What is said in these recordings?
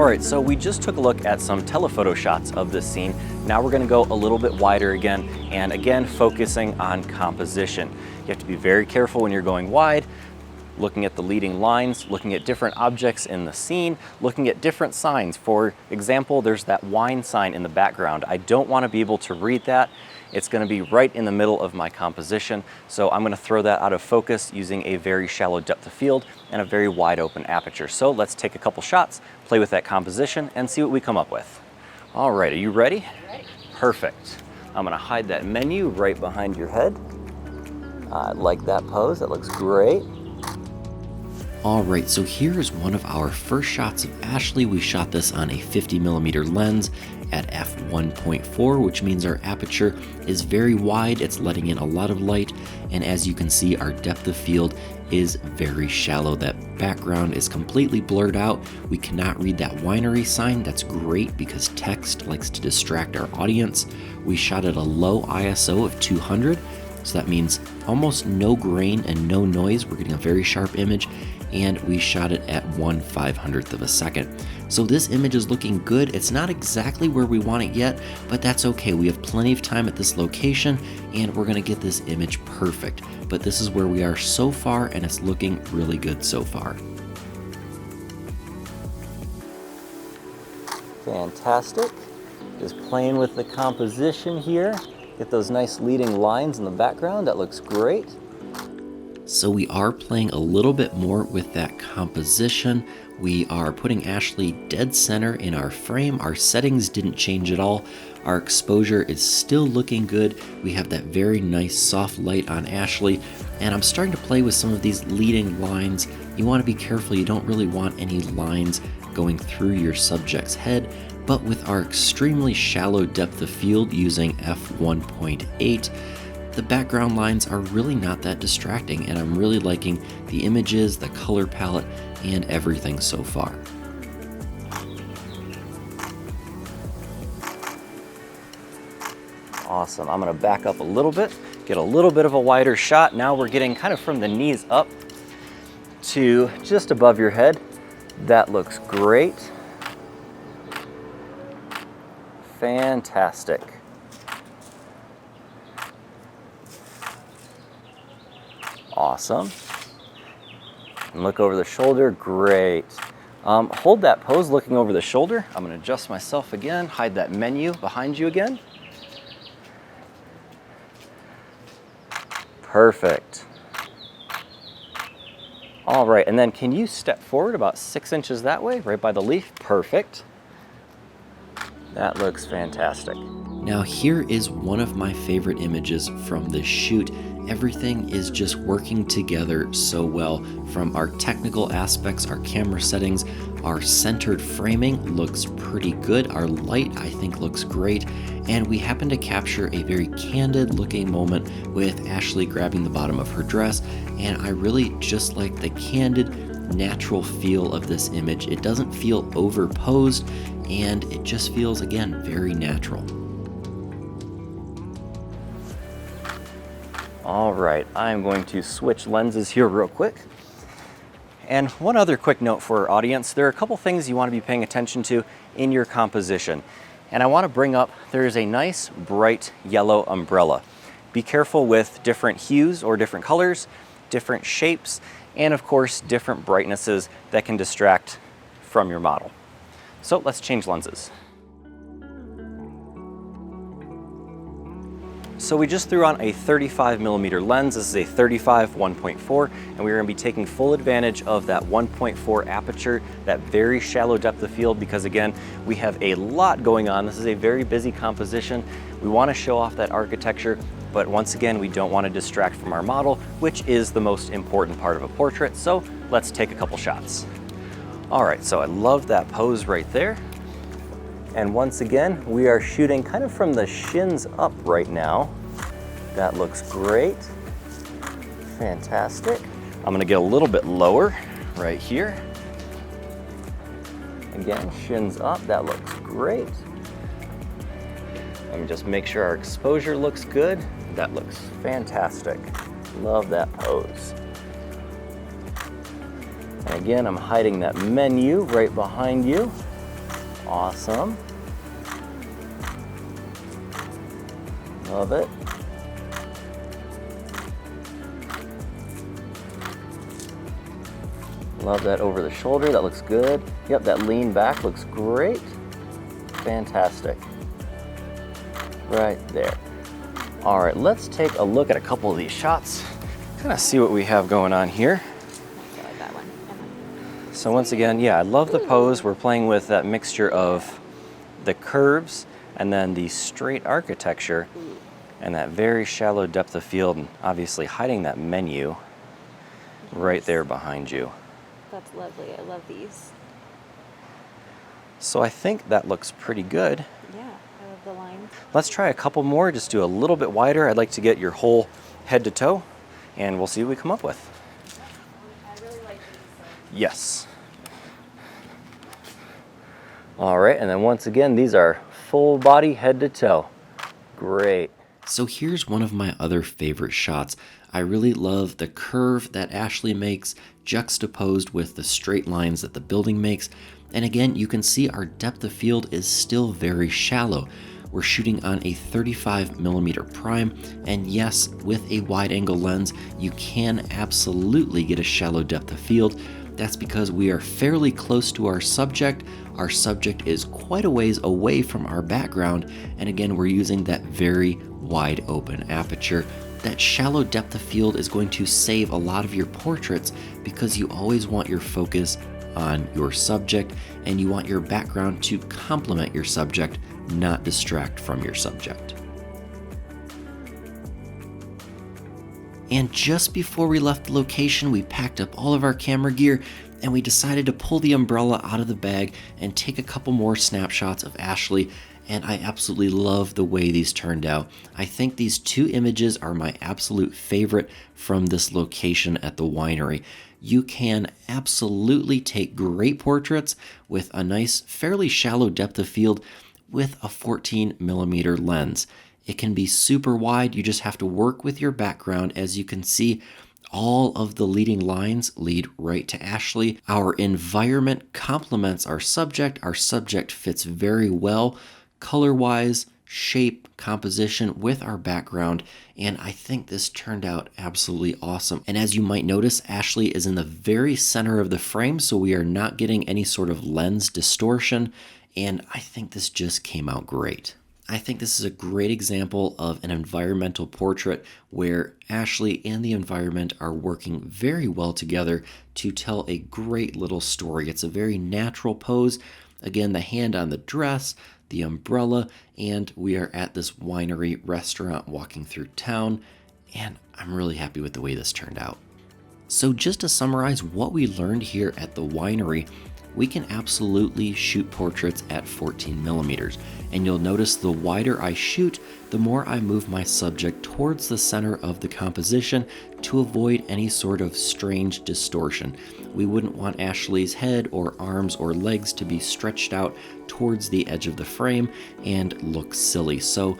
right, so we just took a look at some telephoto shots of this scene. Now we're gonna go a little bit wider again, and again, focusing on composition. You have to be very careful when you're going wide, looking at the leading lines, looking at different objects in the scene, looking at different signs. For example, there's that wine sign in the background. I don't want to be able to read that. It's going to be right in the middle of my composition, so I'm going to throw that out of focus using a very shallow depth of field and a very wide open aperture. So let's take a couple shots, play with that composition, and see what we come up with. All right, are you ready? Ready. Perfect. I'm going to hide that menu right behind your head. I like that pose, that looks great. Alright, so here is one of our first shots of Ashley. We shot this on a 50mm lens at f1.4, which means our aperture is very wide. It's letting in a lot of light, and as you can see, our depth of field is very shallow. That background is completely blurred out. We cannot read that winery sign. That's great because text likes to distract our audience. We shot at a low ISO of 200, so that means almost no grain and no noise. We're getting a very sharp image, and we shot it at 1/500th of a second. So this image is looking good. It's not exactly where we want it yet, but that's okay. We have plenty of time at this location, and we're gonna get this image perfect. But this is where we are so far, and it's looking really good so far. Fantastic. Just playing with the composition here. Get those nice leading lines in the background. That looks great. So we are playing a little bit more with that composition. We are putting Ashley dead center in our frame. Our settings didn't change at all. Our exposure is still looking good. We have that very nice soft light on Ashley, and I'm starting to play with some of these leading lines. You want to be careful. You don't really want any lines going through your subject's head, but with our extremely shallow depth of field using f1.8, the background lines are really not that distracting, and I'm really liking the images, the color palette, and everything so far. Awesome. I'm going to back up a little bit, get a little bit of a wider shot. Now we're getting kind of from the knees up to just above your head. That looks great. Fantastic. Awesome. And look over the shoulder, great. Hold that pose looking over the shoulder. I'm gonna adjust myself again, hide that menu behind you again. Perfect. All right, and then can you step forward about 6 inches that way, right by the leaf? Perfect. That looks fantastic. Now here is one of my favorite images from this shoot. Everything is just working together so well. From our technical aspects, our camera settings, our centered framing looks pretty good. Our light, I think, looks great. And we happen to capture a very candid looking moment with Ashley grabbing the bottom of her dress. And I really just like the candid, natural feel of this image. It doesn't feel overposed, and it just feels, again, very natural. All right, I'm going to switch lenses here real quick. And one other quick note for our audience, there are a couple things you want to be paying attention to in your composition. And I want to bring up, there is a nice bright yellow umbrella. Be careful with different hues or different colors, different shapes, and of course, different brightnesses that can distract from your model. So let's change lenses. So we just threw on a 35mm lens. This is a 35 1.4, and we're going to be taking full advantage of that 1.4 aperture, that very shallow depth of field, because again, we have a lot going on. This is a very busy composition. We want to show off that architecture, but once again, we don't want to distract from our model, which is the most important part of a portrait. So let's take a couple shots. All right, so I love that pose right there. And once again, we are shooting kind of from the shins up right now. That looks great. Fantastic. I'm gonna get a little bit lower right here. Again, shins up, that looks great. And just make sure our exposure looks good. That looks fantastic. Love that pose. And again, I'm hiding that menu right behind you. Awesome. Love it. Love that over the shoulder, that looks good. Yep, that lean back looks great. Fantastic. Right there. All right, let's take a look at a couple of these shots. Kind of see what we have going on here. I like that one. So once again, yeah, I love the pose. We're playing with that mixture of the curves and then the straight architecture and that very shallow depth of field, and obviously hiding that menu right there behind you. That's lovely. I love these. So I think that looks pretty good. Yeah, I love the lines. Let's try a couple more, just do a little bit wider. I'd like to get your whole head to toe, and we'll see what we come up with. I really like these. Yes. All right, and then once again, these are full body, head to toe. Great. So here's one of my other favorite shots. I really love the curve that Ashley makes juxtaposed with the straight lines that the building makes. And again, you can see our depth of field is still very shallow. We're shooting on a 35mm prime, and yes, with a wide angle lens, you can absolutely get a shallow depth of field. That's because we are fairly close to our subject. Our subject is quite a ways away from our background, and again, we're using that very wide open aperture. That shallow depth of field is going to save a lot of your portraits because you always want your focus on your subject and you want your background to complement your subject, not distract from your subject. And just before we left the location, we packed up all of our camera gear and we decided to pull the umbrella out of the bag and take a couple more snapshots of Ashley, and I absolutely love the way these turned out. I think these two images are my absolute favorite from this location at the winery. You can absolutely take great portraits with a nice, fairly shallow depth of field with a 14mm lens. It can be super wide, you just have to work with your background. As you can see, all of the leading lines lead right to Ashley. Our environment complements our subject fits very well color-wise, shape, composition with our background, and I think this turned out absolutely awesome. And as you might notice, Ashley is in the very center of the frame, so we are not getting any sort of lens distortion, and I think this just came out great. I think this is a great example of an environmental portrait where Ashley and the environment are working very well together to tell a great little story. It's a very natural pose. Again, the hand on the dress, the umbrella, and we are at this winery restaurant walking through town, and I'm really happy with the way this turned out. So just to summarize what we learned here at the winery, we can absolutely shoot portraits at 14mm, and you'll notice the wider I shoot, the more I move my subject towards the center of the composition to avoid any sort of strange distortion. We wouldn't want Ashley's head or arms or legs to be stretched out towards the edge of the frame and look silly. So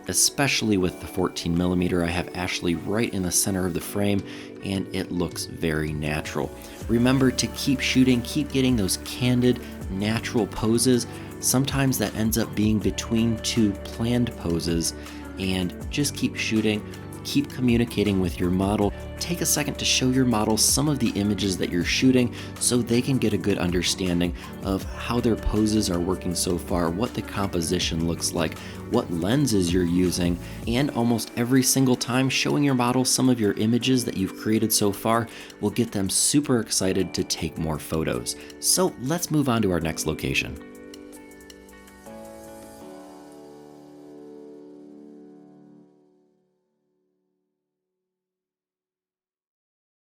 especially with the 14mm, I have Ashley right in the center of the frame and it looks very natural. Remember to keep shooting, keep getting those candid, natural poses. Sometimes that ends up being between two planned poses, and just keep shooting, keep communicating with your model. Take a second to show your model some of the images that you're shooting so they can get a good understanding of how their poses are working so far, what the composition looks like, what lenses you're using, and almost every single time showing your model some of your images that you've created so far will get them super excited to take more photos. So let's move on to our next location.